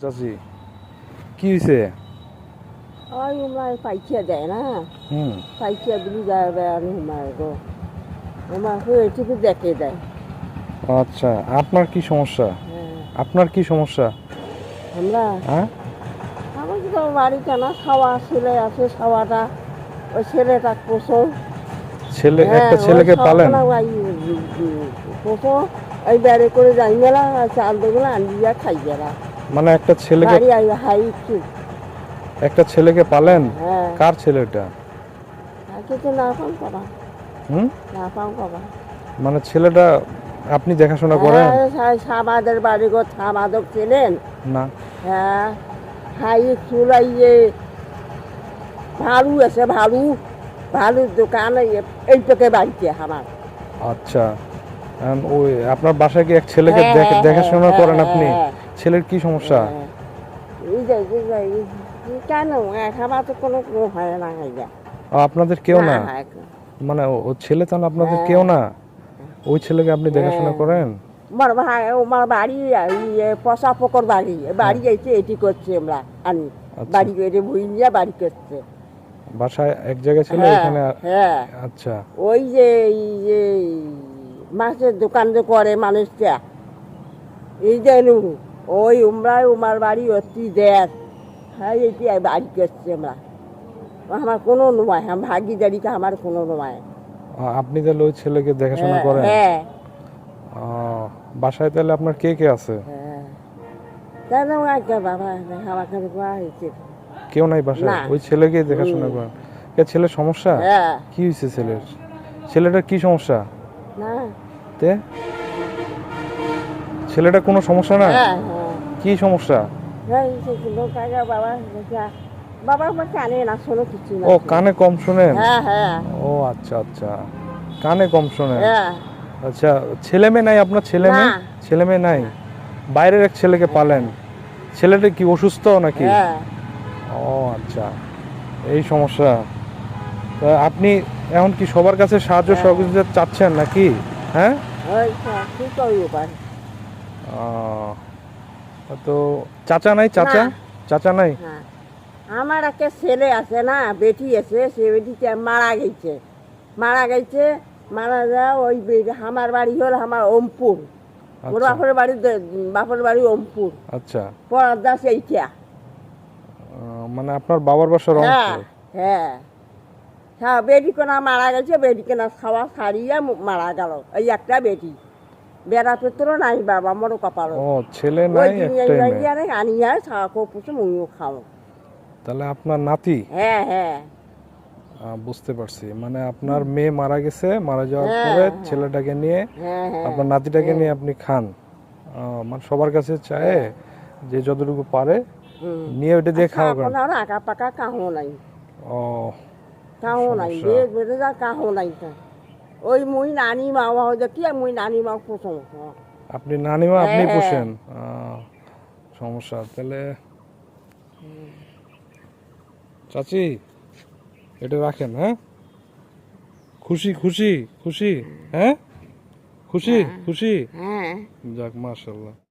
চাচি কি হয়েছে? ওই উমায় পাইকিয়া দেয় না, পাইকিয়া দিলি যায় বেড়ানো উমায় গো, উমা হয়েছে তো দেখে দেয়। আচ্ছা, আপনার কি সমস্যা? হ্যাঁ আপনার কি সমস্যা? আমরা হ্যাঁ, আমার তো বাড়িতে না খাওয়া ছেলে আছে, খাওয়াটা ওই ছেলেটা পোষো। ছেলে হ্যাঁ একটা ওই ছেলেকে পালেন? খাওয়াটা পোষো, ওই বেড়ে করে যাই মেলা চাল দেগুলো আনলিয়া খাই গেলা। মানে একটা ছেলেকে বাড়ি আই হাই একটু। একটা ছেলেকে পালেন? হ্যাঁ কার ছেলেটা? কিছু না পাম কবা, হুম, না পাম কবা। মানে ছেলেটা আপনি দেখাশোনা করেন? হ্যাঁ সাবাদের বাড়ি গো, সাবাদক ছিলেন। না। হ্যাঁ হাই চুলাই যে ভালু আছে, ভালু ভালুর দোকান এই পেকে বাড়িতে আমার। আচ্ছা, ওই আপনার বাসায় কি এক ছেলেকে হ্যাঁ, হ্যাঁ, দেখাশোনা হ্যাঁ, করেন হ্যাঁ, আপনি? হ্যাঁ, ছেলের কি সমস্যা? হ্যাঁ। কেন খাবার তো কোনো হয় না খাইয়া। আপনাদের কেউ না? হয় মানে ও ছেলে তাহলে আপনাদের হ্যাঁ, কেউ না? ওই ছেলেকে আপনি দেখাশোনা হ্যাঁ। করেন? আমার ভাই আমার বাড়ি পশা পকর বাড়ি, বাড়ি যাইছে এটি করছে আমরা আনি। আচ্ছা। বাড়ি করে বই নিয়ে বাড়ি করছে। বাসায় এক জায়গায় ছিল হ্যাঁ এখানে? হ্যাঁ আচ্ছা। ওই যে এই যে মাছের দোকান যে করে মানুষটা, এই যে ওই উমরায় উমার বাড়ি অতি দেশ। হ্যাঁ এটি বাড়ি করছে আমরা। আমার কোনো নয়, আমার ভাগিদারিটা আমার কোনো নয়। আপনি তাহলে ওই ছেলেকে দেখাশোনা হ্যাঁ করেন? হ্যাঁ বাসায় তাহলে আপনার কে কে আছে? হ্যাঁ কেন একটা বাবা আমাকে কোয়া হয়েছে কেউ নাই বাসায়? না। ওই ছেলেকেই দেখাশোনা করেন? ছেলের সমস্যা হ্যাঁ কি হয়েছে? ছেলেটার কি সমস্যা? না তে ছেলেটা কোনো সমস্যা না? হ্যাঁ হ্যাঁ কি সমস্যা? হ্যাঁ বাবা বাবা আমার কানে না, শোনো কিছু না। ও কানে কম শোনেন? হ্যাঁ হ্যাঁ ও আচ্ছা আচ্ছা, কানে কম শোনেন। হ্যাঁ আচ্ছা, ছেলে মেয়ে নাই আপনার? ছেলে মেয়ে না। ছেলে মেয়ে নাই? বাইরের এক ছেলেকে পালেন? ছেলেটা কি অসুস্থ নাকি? হ্যাঁ ও আচ্ছা, এই সমস্যা। তা আপনি এখন কি সবার কাছে সাহায্য সহযোগিতা চাচ্ছেন নাকি? হ্যাঁ, ওই কি করবো পারি। তো চাচা নাই? চাচা না। চাচা নাই? হ্যাঁ আমার একটা ছেলে আছে না, বেটি আছে, সে বেটিটা মারা গেছে। মারা গেছে, মারা যাওয়া ওই আমার বাড়ি হল আমার ওমপুর। ওর আচ্ছা বাপের বাড়ি ওমপুর, আচ্ছা। পড়ার দাস এইটা। মানে আপনার বাবার বাসা হ্যাঁ রংপুর? হ্যাঁ হ্যাঁ বেটি কোনা মারা গেছে, বেটি কোনা খাওয়া সারিয়া মারা গেল। এই একটা বেটি, বেড়া পেত্র নাই বাবা মরো কপাল। ও ছেলে ওই নাই, একটাই মেয়ে। আনিয়া খাওয়া পুষে মুইও খাও। তাহলে আপনার নাতি? হ্যাঁ হ্যাঁ বুঝতে পারছি, মানে আপনার মেয়ে মারা গেছে, মারা যাওয়ার হ্যাঁ, পরে হ্যাঁ। ছেলেটাকে নিয়ে হ্যাঁ হ্যাঁ আপনার নাতিটাকে নিয়ে আপনি খান। মানে সবার কাছে চায় যে যতটুকু পারে নিয়ে ওইটা দিয়ে খাওয়া করেন। আর আঁকা পাকা কাহো নাই, ও কাহো নাই, সমস্যা। বেড়ে যা কাহো নাই। ওই মুই নানি মা হয়ে কি মুই নানি মা পোষণ। আপনি নানিমা আপনি হ্যাঁ। পোষেন? সমস্যা তাহলে। চাচি এটা রাখেন, হ্যাঁ? খুশি খুশি খুশি? হ্যাঁ খুশি খুশি? হ্যাঁ যাক মাশাআল্লাহ।